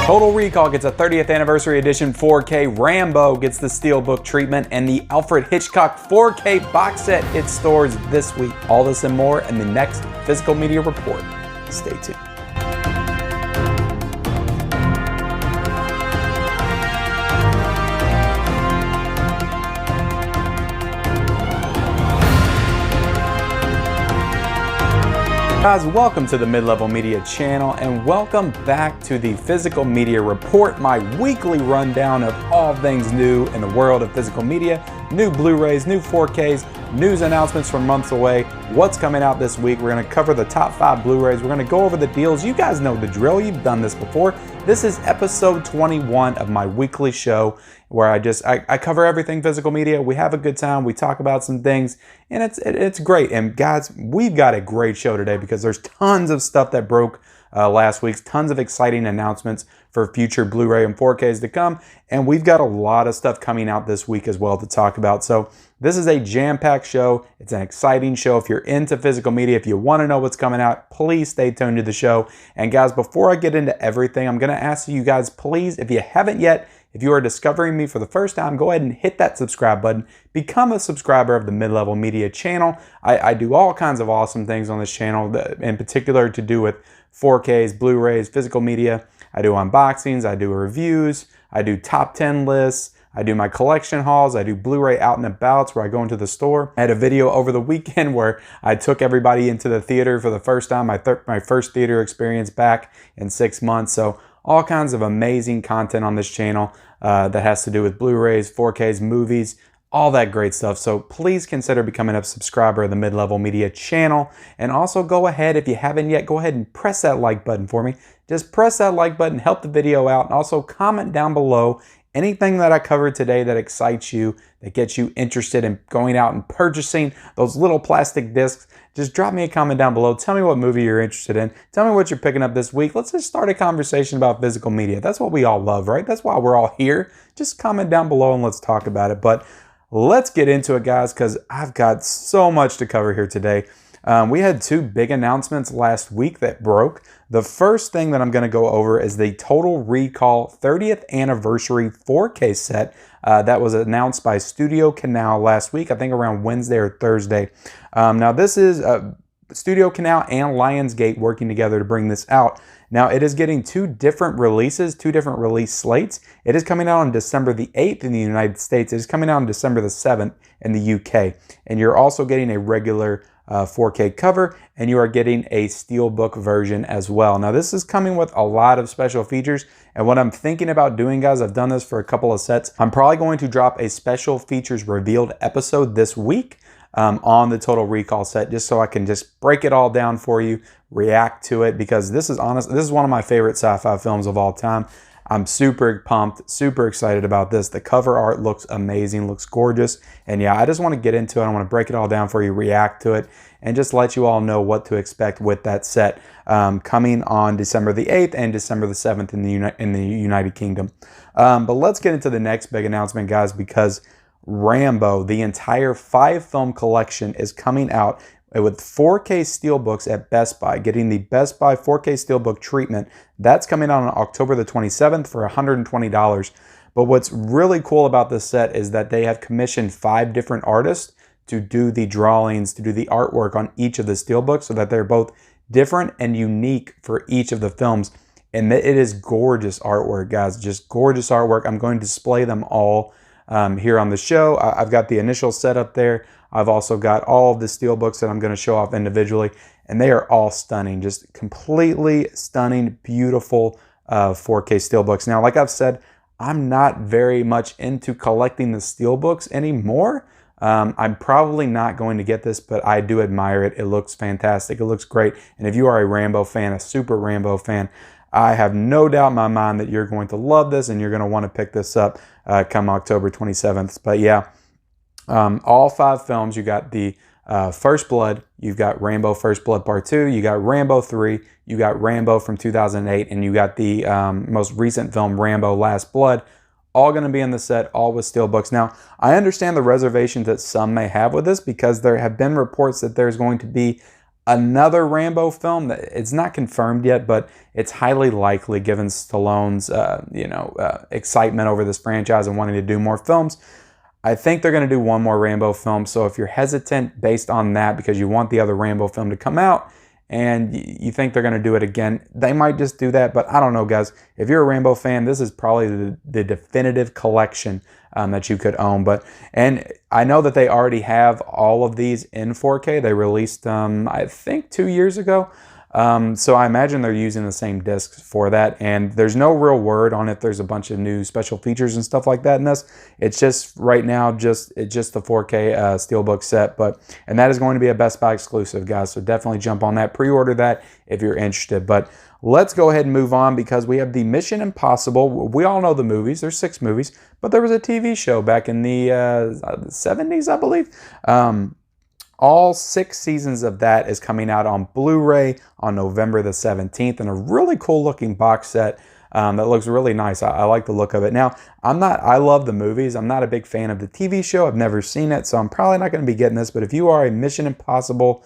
Total Recall gets a 30th anniversary edition 4K, Rambo gets the Steelbook treatment, and the Alfred Hitchcock 4K box set hits stores this week. All this and more in the next Physical Media Report. Stay tuned. Guys, welcome to the Mid-Level Media channel and welcome back to the Physical Media Report, my weekly rundown of all things new in the world of physical media, new Blu-rays, new 4Ks, news announcements from months away, what's coming out this week. We're going to cover the top 5 Blu-rays. We're going to go over the deals. You guys know the drill. You've done this before. This is episode 21 of my weekly show where I cover everything physical media. We have a good time. We talk about some things and it's great. And guys, we've got a great show today because there's tons of stuff that broke last week, tons of exciting announcements for future Blu-ray and 4Ks to come. And we've got a lot of stuff coming out this week as well to talk about. So this is a jam-packed show. It's an exciting show. If you're into physical media, if you want to know what's coming out, please stay tuned to the show. And guys, before I get into everything, I'm going to ask you guys, please, if you haven't yet, if you are discovering me for the first time, go ahead and hit that subscribe button. Become a subscriber of the Mid-Level Media channel. I do all kinds of awesome things on this channel, in particular to do with 4Ks, Blu-rays, physical media. I do unboxings, I do reviews, I do top 10 lists, I do my collection hauls, I do Blu-ray out and abouts where I go into the store. I had a video over the weekend where I took everybody into the theater for the first time, my first theater experience back in 6 months. So all kinds of amazing content on this channel that has to do with Blu-rays, 4Ks, movies, all that great stuff. So please consider becoming a subscriber of the Mid-Level Media channel. And also go ahead, if you haven't yet, go ahead and press that like button for me. Just press that like button, help the video out, and also comment down below anything that I covered today that excites you, that gets you interested in going out and purchasing those little plastic discs. Just drop me a comment down below. Tell me what movie you're interested in. Tell me what you're picking up this week. Let's just start a conversation about physical media. That's what we all love, right? That's why we're all here. Just comment down below and let's talk about it. But let's get into it, guys, because I've got so much to cover here today. We had 2 big announcements last week that broke. The first thing that I'm going to go over is the Total Recall 30th Anniversary 4K set that was announced by Studio Canal last week, I think around Wednesday or Thursday. Now this is Studio Canal and Lionsgate working together to bring this out. Now it is getting 2 different releases, 2 different release slates. It is coming out on December the 8th in the United States. It is coming out on December the 7th in the UK. And you're also getting a regular 4K cover, and you are getting a Steelbook version as well. Now this is coming with a lot of special features, and what I'm thinking about doing, guys, I've done this for a couple of sets. I'm probably going to drop a special features revealed episode this week on the Total Recall set, just so I can just break it all down for you, react to it, because this is one of my favorite sci-fi films of all time. I'm super pumped, super excited about this. The cover art looks amazing, looks gorgeous. And yeah, I just want to get into it. I want to break it all down for you, react to it, and just let you all know what to expect with that set coming on December the 8th and December the 7th in the United Kingdom. But let's get into the next big announcement, guys, because Rambo, the entire 5-film collection, is coming out with 4K Steelbooks at Best Buy, getting the Best Buy 4K Steelbook treatment. That's coming out on October the 27th for $120. But what's really cool about this set is that they have commissioned 5 different artists to do the drawings, to do the artwork on each of the Steelbooks, so that they're both different and unique for each of the films. And it is gorgeous artwork, guys, just gorgeous artwork. I'm going to display them all here on the show. I've got the initial setup there. I've also got all of the Steelbooks that I'm going to show off individually, and they are all stunning, just completely stunning, beautiful 4K Steelbooks. Now, like I've said, I'm not very much into collecting the Steelbooks anymore. I'm probably not going to get this, but I do admire it. It looks fantastic. It looks great. And if you are a Rambo fan, a super Rambo fan, I have no doubt in my mind that you're going to love this and you're going to want to pick this up come October 27th. But yeah, all 5 films, you got the First Blood, you've got Rambo First Blood Part 2, you got Rambo 3, you got Rambo from 2008, and you got the most recent film, Rambo Last Blood, all going to be in the set, all with Steelbooks. Now, I understand the reservations that some may have with this because there have been reports that there's going to be Another Rambo film that it's not confirmed yet, but it's highly likely given Stallone's excitement over this franchise and wanting to do more films. I think they're going to do one more Rambo film. So if you're hesitant based on that because you want the other Rambo film to come out and you think they're going to do it again, they might just do that. But I don't know, guys. If you're a Rambo fan, this is probably the definitive collection that you could own. And I know that they already have all of these in 4K. They released them, I think, 2 years ago. So I imagine they're using the same discs for that, and there's no real word on if there's a bunch of new special features and stuff like that in this. It's just right now, it's just the 4K Steelbook set, and that is going to be a Best Buy exclusive, guys. So definitely jump on that, pre-order that if you're interested. But let's go ahead and move on because we have the Mission Impossible. We all know the movies. There's 6 movies, but there was a TV show back in the 70s, I believe. All 6 seasons of that is coming out on Blu-ray on November the 17th, and a really cool looking box set that looks really nice. I like the look of it. Now, I love the movies. I'm not a big fan of the TV show. I've never seen it, so I'm probably not going to be getting this, but if you are a Mission Impossible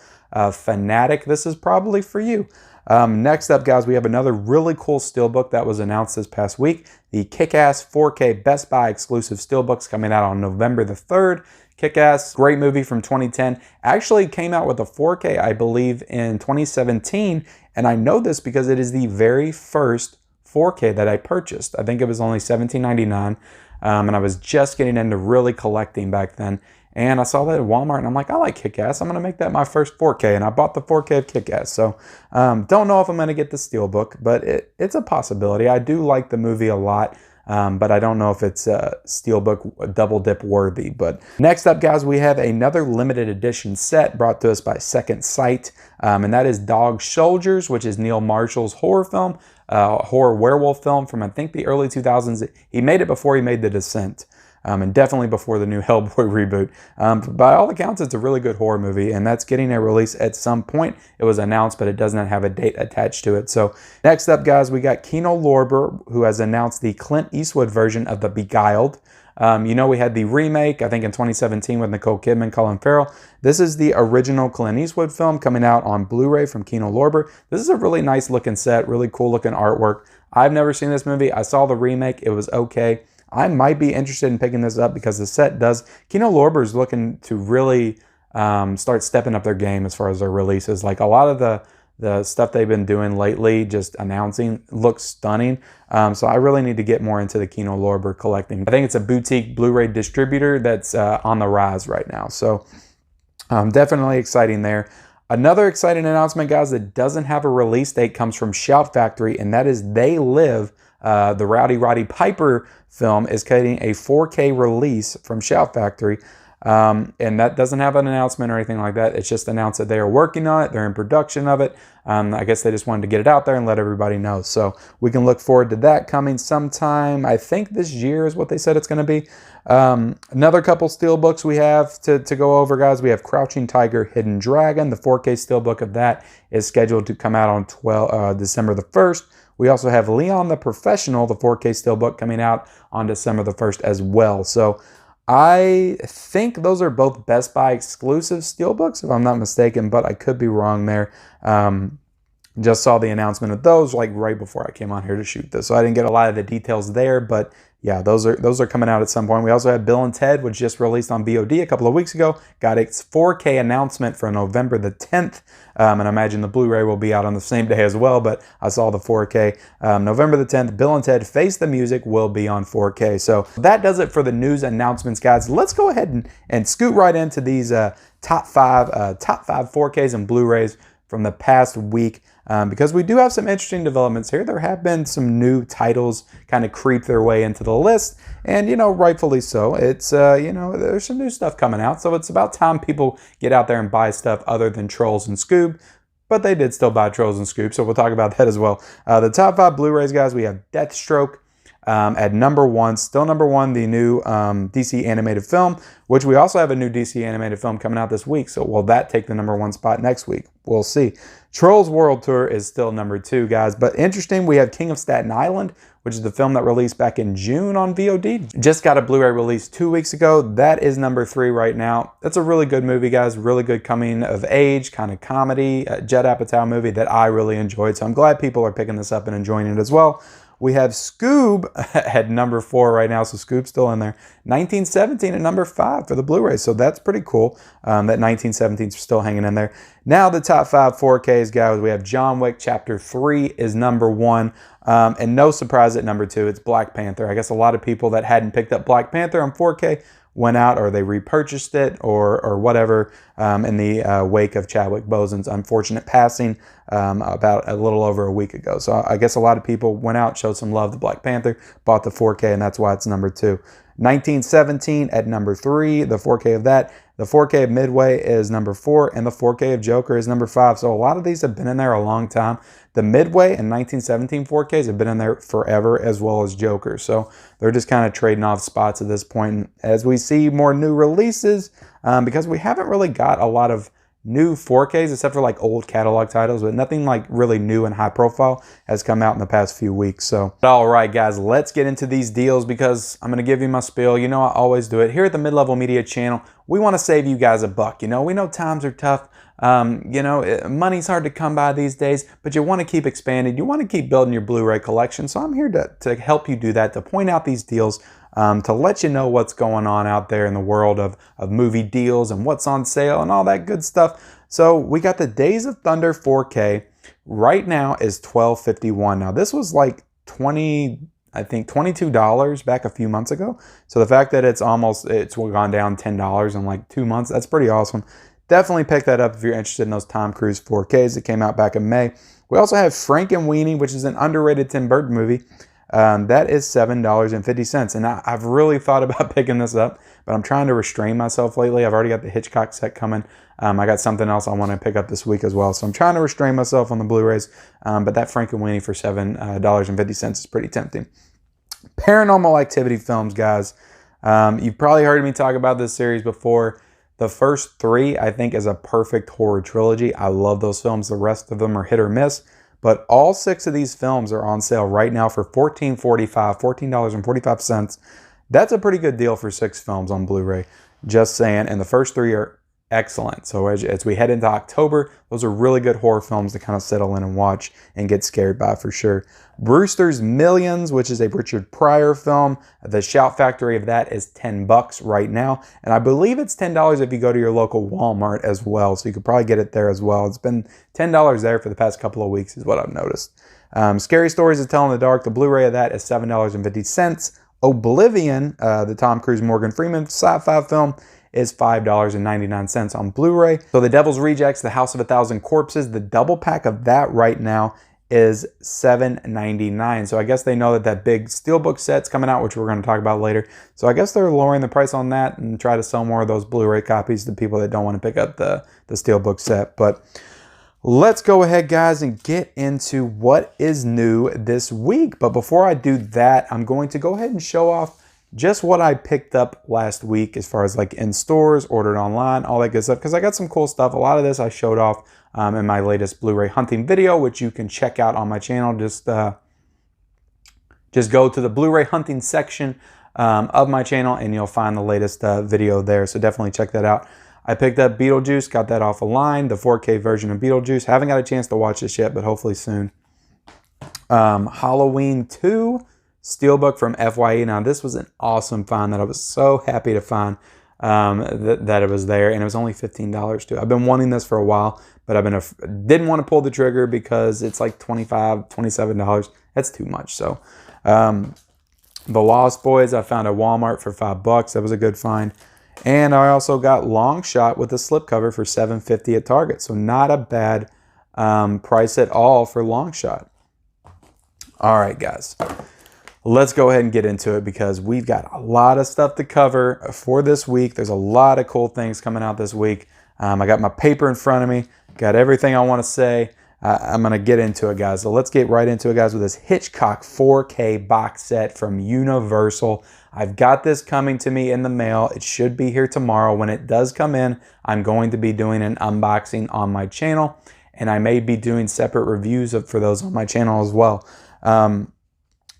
fanatic, this is probably for you. Next up, guys, we have another really cool steelbook that was announced this past week. The Kick-Ass 4K Best Buy exclusive steelbooks coming out on November the 3rd. Kick-Ass, great movie from 2010. Actually came out with a 4K, I believe, in 2017. And I know this because it is the very first 4K that I purchased. I think it was only $17.99. And I was just getting into really collecting back then. And I saw that at Walmart, and I'm like, I like Kick-Ass. I'm going to make that my first 4K. And I bought the 4K of Kick-Ass. So don't know if I'm going to get the steelbook, but it's a possibility. I do like the movie a lot. But I don't know if it's steelbook double dip worthy. But next up, guys, we have another limited edition set brought to us by Second Sight, and that is Dog Soldiers, which is Neil Marshall's horror film, horror werewolf film from I think the early 2000s. He made it before he made The Descent. And definitely before the new Hellboy reboot. By all accounts, it's a really good horror movie, and that's getting a release at some point. It was announced, but it does not have a date attached to it. So next up, guys, we got Kino Lorber, who has announced the Clint Eastwood version of The Beguiled. We had the remake, I think in 2017 with Nicole Kidman, Colin Farrell. This is the original Clint Eastwood film coming out on Blu-ray from Kino Lorber. This is a really nice looking set, really cool looking artwork. I've never seen this movie. I saw the remake. It was okay. I might be interested in picking this up because the set does. Kino Lorber is looking to really start stepping up their game as far as their releases. Like a lot of the stuff they've been doing lately, just announcing, looks stunning. So I really need to get more into the Kino Lorber collecting. I think it's a boutique Blu-ray distributor that's on the rise right now. So definitely exciting there. Another exciting announcement, guys, that doesn't have a release date comes from Shout Factory, and that is They Live. The Rowdy Roddy Piper film is getting a 4K release from Shout Factory. And that doesn't have an announcement or anything like that. It's just announced that they are working on it. They're in production of it. I guess they just wanted to get it out there and let everybody know. So we can look forward to that coming sometime. I think this year is what they said it's going to be. Another couple steelbooks we have to go over, guys. We have Crouching Tiger, Hidden Dragon. The 4K steelbook of that is scheduled to come out on December the 1st. We also have Leon the Professional, the 4K steelbook, coming out on December the 1st as well. So I think those are both Best Buy exclusive steelbooks, if I'm not mistaken, but I could be wrong there. Just saw the announcement of those like right before I came on here to shoot this, so I didn't get a lot of the details there, but yeah, those are coming out at some point. We also have Bill and Ted, which just released on VOD a couple of weeks ago. Got its 4K announcement for November the 10th. And I imagine the Blu-ray will be out on the same day as well, but I saw the 4K. November the 10th, Bill and Ted Face the Music will be on 4K. So that does it for the news announcements, guys. Let's go ahead and scoot right into these top five 4Ks and Blu-rays from the past week. Because we do have some interesting developments here. There have been some new titles kind of creep their way into the list, and rightfully so. It's there's some new stuff coming out, so it's about time people get out there and buy stuff other than Trolls and Scoob. But they did still buy Trolls and Scoob, so we'll talk about that as well. The top 5 Blu-rays, guys, we have Deathstroke, At number one, still number one, the new DC animated film, which we also have a new DC animated film coming out this week. So will that take the number one spot next week? We'll see. Trolls World Tour is still number two, guys. But interesting, we have King of Staten Island, which is the film that released back in June on VOD. Just got a Blu-ray release 2 weeks ago. That is number three right now. That's a really good movie, guys. Really good coming of age, kind of comedy, Judd Apatow movie that I really enjoyed. So I'm glad people are picking this up and enjoying it as well. We have Scoob at number four right now, so Scoob's still in there. 1917 at number five for the Blu-ray, so that's pretty cool. That 1917 is still hanging in there. Now the top five 4Ks, guys. We have John Wick Chapter 3 is number one, and no surprise at number two, it's Black Panther. I guess a lot of people that hadn't picked up Black Panther on 4K went out or they repurchased it or whatever in the wake of Chadwick Boseman's unfortunate passing about a little over a week ago. So I guess a lot of people went out, showed some love to Black Panther, bought the 4K, and that's why it's number two. 1917 at number three, the 4K of that. The 4K of Midway is number four, and the 4K of Joker is number five. So a lot of these have been in there a long time. The Midway and 1917 4Ks have been in there forever, as well as Joker. So they're just kind of trading off spots at this point. And as we see more new releases, because we haven't really got a lot of new 4Ks except for like old catalog titles, but nothing like really new and high profile has come out in the past few weeks. So all right, guys, let's get into these deals because I'm going to give you my spiel. You know, I always do it here at the Mid-Level Media channel. We want to save you guys a buck. You know, we know times are tough. You know, money's hard to come by these days, but you want to keep expanding. You want to keep building your Blu-ray collection. So I'm here to help you do that, to point out these deals, to let you know what's going on out there in the world of movie deals and what's on sale and all that good stuff. So we got the Days of Thunder 4K. Right now is $12.51. Now this was like $22 back a few months ago. So the fact that it's gone down $10 in like 2 months, that's pretty awesome. Definitely pick that up if you're interested in those Tom Cruise 4Ks that came out back in May. We also have Frankenweenie, which is an underrated Tim Burton movie. That is $7.50. And I've really thought about picking this up, but I'm trying to restrain myself lately. I've already got the Hitchcock set coming. I got something else I want to pick up this week as well. So I'm trying to restrain myself on the Blu-rays. But that Frankenweenie for $7.50 is pretty tempting. Paranormal Activity films, guys. You've probably heard me talk about this series before. The first three, I think, is a perfect horror trilogy. I love those films. The rest of them are hit or miss. But all six of these films are on sale right now for $14.45. That's a pretty good deal for six films on Blu-ray. Just saying. And the first three are excellent. So as we head into October, those are really good horror films to kind of settle in and watch and get scared by for sure. Brewster's Millions, which is a Richard Pryor film. The Shout Factory of that is $10 right now. And I believe it's $10 if you go to your local Walmart as well. So you could probably get it there as well. It's been $10 there for the past couple of weeks is what I've noticed. Scary Stories to Tell in the Dark. The Blu-ray of that is $7.50. Oblivion, the Tom Cruise Morgan Freeman sci-fi film, is $5.99 on Blu-ray. So The Devil's Rejects, The House of a Thousand Corpses, the double pack of that right now is $7.99. So I guess they know that big Steelbook set's coming out, which we're going to talk about later. So I guess they're lowering the price on that and try to sell more of those Blu-ray copies to people that don't want to pick up the Steelbook set. But let's go ahead, guys, and get into what is new this week. But before I do that, I'm going to go ahead and show off just what I picked up last week as far as like in stores, ordered online, all that good stuff, because I got some cool stuff. A lot of this I showed off in my latest Blu-ray hunting video, which you can check out on my channel. Just go to the Blu-ray hunting section of my channel and you'll find the latest video there. So definitely check that out. I picked up Beetlejuice, got that off a line, the 4K version of Beetlejuice. Haven't got a chance to watch this yet, but hopefully soon. Halloween 2. Steelbook from FYE. Now, this was an awesome find that I was so happy to find that it was there, and it was only $15 too. I've been wanting this for a while, but didn't want to pull the trigger because it's like $25, $27. That's too much. So, The Lost Boys, I found at Walmart for $5. That was a good find. And I also got Long Shot with a slipcover for $7.50 at Target. So not a bad price at all for Long Shot. All right, guys. Let's go ahead and get into it because we've got a lot of stuff to cover for this week. There's a lot of cool things coming out this week. I got my paper in front of me, got everything I want to say. I'm going to get into it, guys. So let's get right into it, guys, with this Hitchcock 4K box set from Universal. I've got this coming to me in the mail. It should be here tomorrow. When it does come in, I'm going to be doing an unboxing on my channel, and I may be doing separate reviews for those on my channel as well.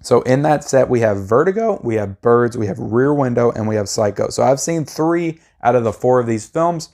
So in that set, we have Vertigo, we have Birds, we have Rear Window, and we have Psycho. So I've seen 3 out of the 4 of these films,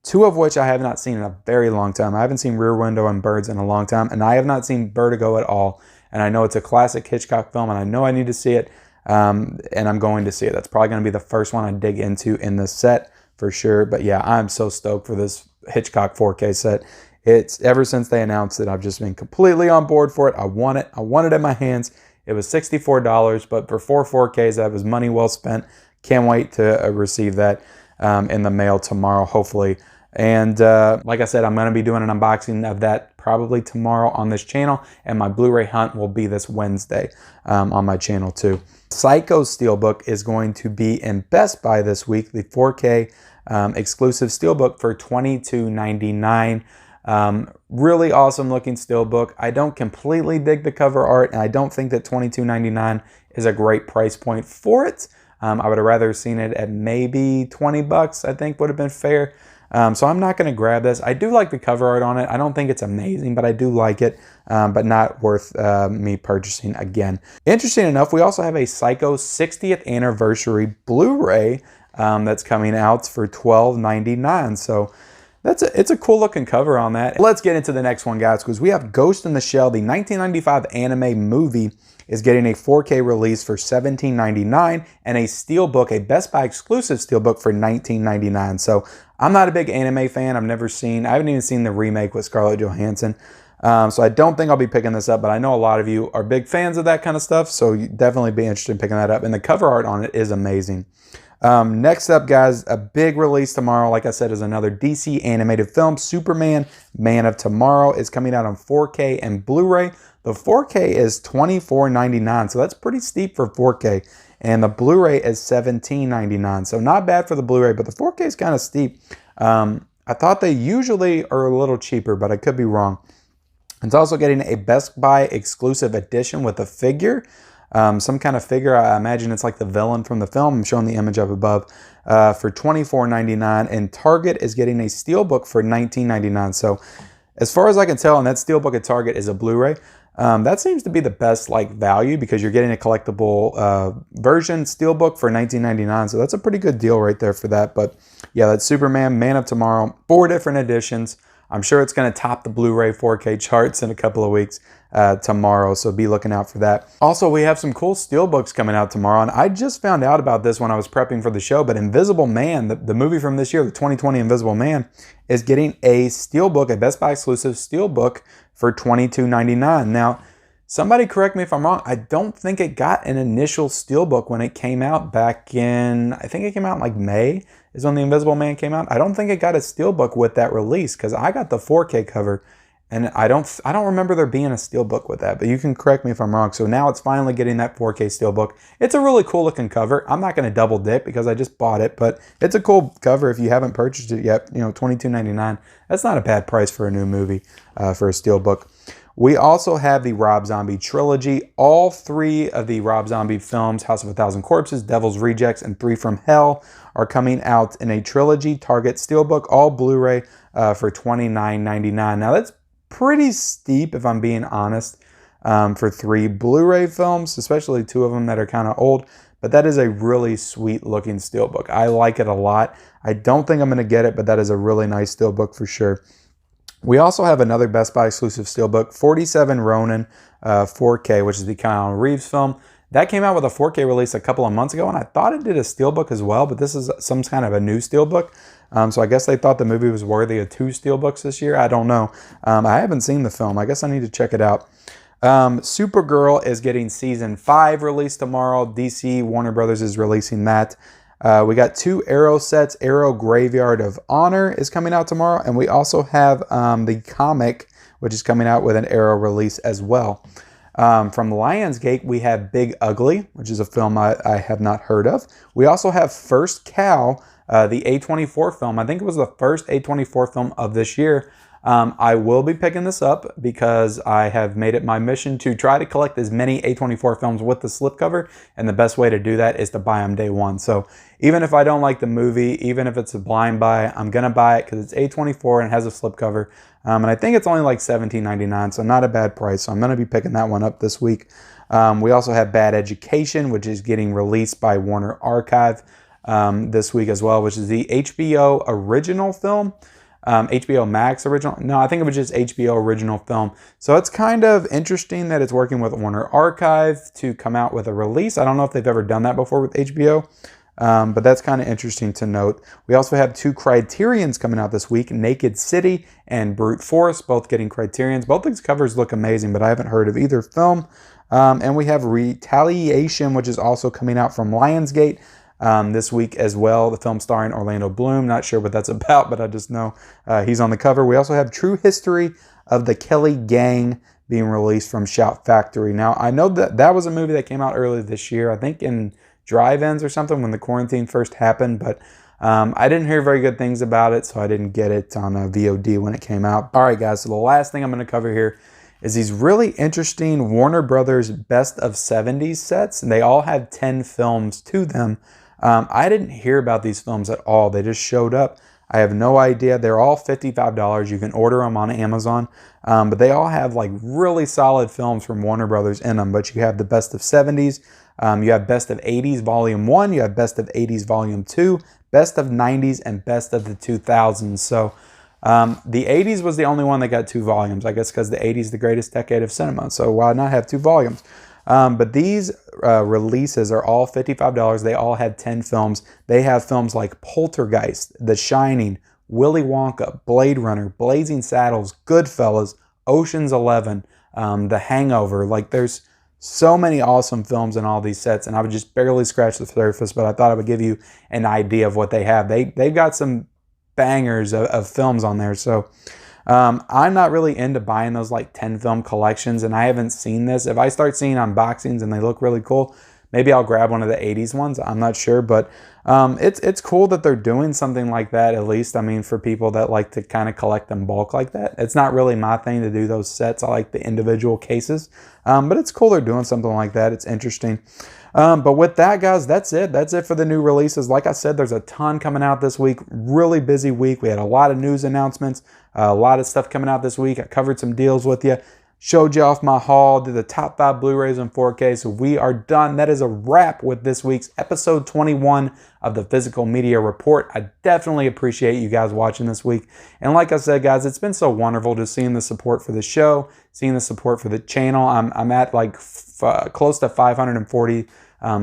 2 of which I have not seen in a very long time. I haven't seen Rear Window and Birds in a long time, and I have not seen Vertigo at all. And I know it's a classic Hitchcock film, and I know I need to see it, and I'm going to see it. That's probably going to be the first one I dig into in this set for sure. But yeah, I'm so stoked for this Hitchcock 4K set. It's ever since they announced it, I've just been completely on board for it. I want it. I want it in my hands. It was $64, but for 4 4Ks, that was money well spent. Can't wait to receive that in the mail tomorrow, hopefully. And like I said, I'm going to be doing an unboxing of that probably tomorrow on this channel, and my Blu-ray hunt will be this Wednesday on my channel too. Psycho Steelbook is going to be in Best Buy this week, the 4K exclusive Steelbook for $22.99. Really awesome looking steelbook. I don't completely dig the cover art, and I don't think that $22.99 is a great price point for it. I would have rather seen it at maybe 20 bucks, I think would have been fair. So I'm not going to grab this. I do like the cover art on it. I don't think it's amazing, but I do like it, but not worth me purchasing again. Interesting enough, we also have a Psycho 60th anniversary Blu-ray that's coming out for $12.99. So it's a cool looking cover on that. Let's get into the next one, guys, because we have Ghost in the Shell. The 1995 anime movie is getting a 4K release for $17.99 and a steelbook, a Best Buy exclusive steelbook for $19.99. So I'm not a big anime fan. I haven't even seen the remake with Scarlett Johansson. So I don't think I'll be picking this up, but I know a lot of you are big fans of that kind of stuff, so you'd definitely be interested in picking that up. And the cover art on it is amazing. Next up, guys, a big release tomorrow, like I said, is another DC animated film. Superman, Man of Tomorrow is coming out on 4K and Blu-ray. The 4K is $24.99, so that's pretty steep for 4K. And the Blu-ray is $17.99, so not bad for the Blu-ray, but the 4K is kind of steep. I thought they usually are a little cheaper, but I could be wrong. It's also getting a Best Buy exclusive edition with a figure. Some kind of figure. I imagine it's like the villain from the film. I'm showing the image up above for $24.99, and Target is getting a steelbook for $19.99. So as far as I can tell, and that steelbook at Target is a Blu-ray. That seems to be the best value because you're getting a collectible version steelbook for $19.99. So that's a pretty good deal right there for that. But yeah, that's Superman, Man of Tomorrow, 4 different editions. I'm sure it's going to top the Blu-ray 4K charts in a couple of weeks tomorrow, so be looking out for that. Also, we have some cool steelbooks coming out tomorrow, and I just found out about this when I was prepping for the show, but Invisible Man, the movie from this year, the 2020 Invisible Man, is getting a steelbook, a Best Buy exclusive steelbook for $22.99. Now, somebody correct me if I'm wrong, I don't think it got an initial steelbook when it came out back in, I think it came out in like May, is when the Invisible Man came out. I don't think it got a steelbook with that release because I got the 4K cover, and I don't remember there being a steelbook with that, but you can correct me if I'm wrong. So now it's finally getting that 4K steelbook. It's a really cool looking cover. I'm not going to double dip because I just bought it, but it's a cool cover if you haven't purchased it yet. You know, $22.99. That's not a bad price for a new movie for a steelbook. We also have the Rob Zombie trilogy. All 3 of the Rob Zombie films, House of a Thousand Corpses, Devil's Rejects, and 3 from Hell, are coming out in a trilogy Target steelbook, all Blu-ray for $29.99. Now that's pretty steep if I'm being honest for 3 Blu-ray films, especially 2 of them that are kind of old, but that is a really sweet looking steelbook. I like it a lot. I don't think I'm going to get it, but that is a really nice steelbook for sure. We also have another Best Buy exclusive steelbook, 47 Ronin 4K, which is the Keanu Reeves film. That came out with a 4K release a couple of months ago, and I thought it did a steelbook as well, but this is some kind of a new steelbook. So I guess they thought the movie was worthy of 2 steelbooks this year. I don't know. I haven't seen the film. I guess I need to check it out. Supergirl is getting season 5 released tomorrow. DC Warner Brothers is releasing that. We got 2 Arrow sets. Arrow Graveyard of Honor is coming out tomorrow, and we also have the comic, which is coming out with an Arrow release as well. From Lionsgate, we have Big Ugly, which is a film I have not heard of. We also have First Cow, the A24 film. I think it was the first A24 film of this year. I will be picking this up because I have made it my mission to try to collect as many A24 films with the slipcover, and the best way to do that is to buy them day one. So even if I don't like the movie, even if it's a blind buy, I'm going to buy it because it's A24 and has a slipcover. And I think it's only like $17.99, so not a bad price. So I'm going to be picking that one up this week. We also have Bad Education, which is getting released by Warner Archive this week as well, which is the HBO original film. HBO Max original. No, I think it was just HBO original film. So it's kind of interesting that it's working with Warner Archive to come out with a release. I don't know if they've ever done that before with HBO, but that's kind of interesting to note. We also have 2 Criterions coming out this week, Naked City and Brute Force, both getting Criterions. Both these covers look amazing, but I haven't heard of either film. And we have Retaliation, which is also coming out from Lionsgate this week as well. The film starring Orlando Bloom. Not sure what that's about, but I just know he's on the cover. We also have True History of the Kelly Gang being released from Shout Factory. Now, I know that that was a movie that came out earlier this year, I think in drive-ins or something when the quarantine first happened, but I didn't hear very good things about it, so I didn't get it on VOD when it came out. All right, guys, so the last thing I'm going to cover here is these really interesting Warner Brothers Best of 70s sets, and they all have 10 films to them. I didn't hear about these films at all. They just showed up. I have no idea. They're all $55. You can order them on Amazon, but they all have like really solid films from Warner Brothers in them. But you have the Best of 70s, you have Best of 80s Volume 1, you have Best of 80s Volume 2, Best of 90s, and Best of the 2000s. So the 80s was the only one that got 2 volumes, I guess because the 80s is the greatest decade of cinema. So why not have 2 volumes? But these releases are all $55. They all have 10 films. They have films like Poltergeist, The Shining, Willy Wonka, Blade Runner, Blazing Saddles, Goodfellas, Ocean's 11, The Hangover. Like there's so many awesome films in all these sets, and I would just barely scratch the surface, but I thought I would give you an idea of what they have. They've got some bangers of films on there. So I'm not really into buying those like 10 film collections, and I haven't seen this. If I start seeing unboxings and they look really cool, maybe I'll grab one of the 80s ones. I'm not sure, but it's cool that they're doing something like that, at least. I mean, for people that like to kind of collect in bulk like that. It's not really my thing to do those sets. I like the individual cases, but it's cool they're doing something like that. It's interesting. But with that, guys, that's it. That's it for the new releases. Like I said, there's a ton coming out this week. Really busy week. We had a lot of news announcements, a lot of stuff coming out this week. I covered some deals with you, showed you off my haul, did the top 5 Blu-rays in 4K. So we are done. That is a wrap with this week's episode 21 of the Physical Media Report. I definitely appreciate you guys watching this week. And like I said, guys, it's been so wonderful just seeing the support for the show, seeing the support for the channel. I'm at like close to 540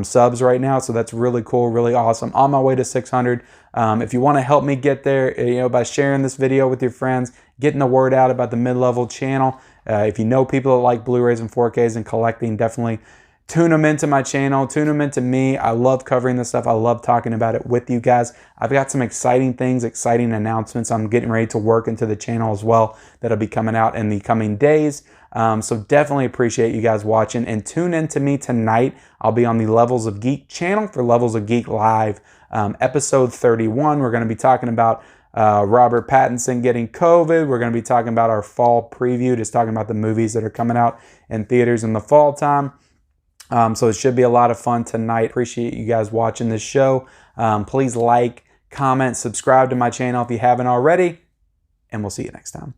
subs right now, so that's really cool, really awesome. On my way to 600. If you want to help me get there, by sharing this video with your friends, getting the word out about the mid-level channel. If you know people that like Blu-rays and 4Ks and collecting, definitely tune them into my channel, tune them into me. I love covering this stuff. I love talking about it with you guys. I've got some exciting things, exciting announcements I'm getting ready to work into the channel as well that'll be coming out in the coming days. So definitely appreciate you guys watching, and tune in to me tonight. I'll be on the Levels of Geek channel for Levels of Geek Live, episode 31. We're going to be talking about Robert Pattinson getting COVID. We're going to be talking about our fall preview, just talking about the movies that are coming out in theaters in the fall time. So it should be a lot of fun tonight. Appreciate you guys watching this show. Please like, comment, subscribe to my channel if you haven't already, and we'll see you next time.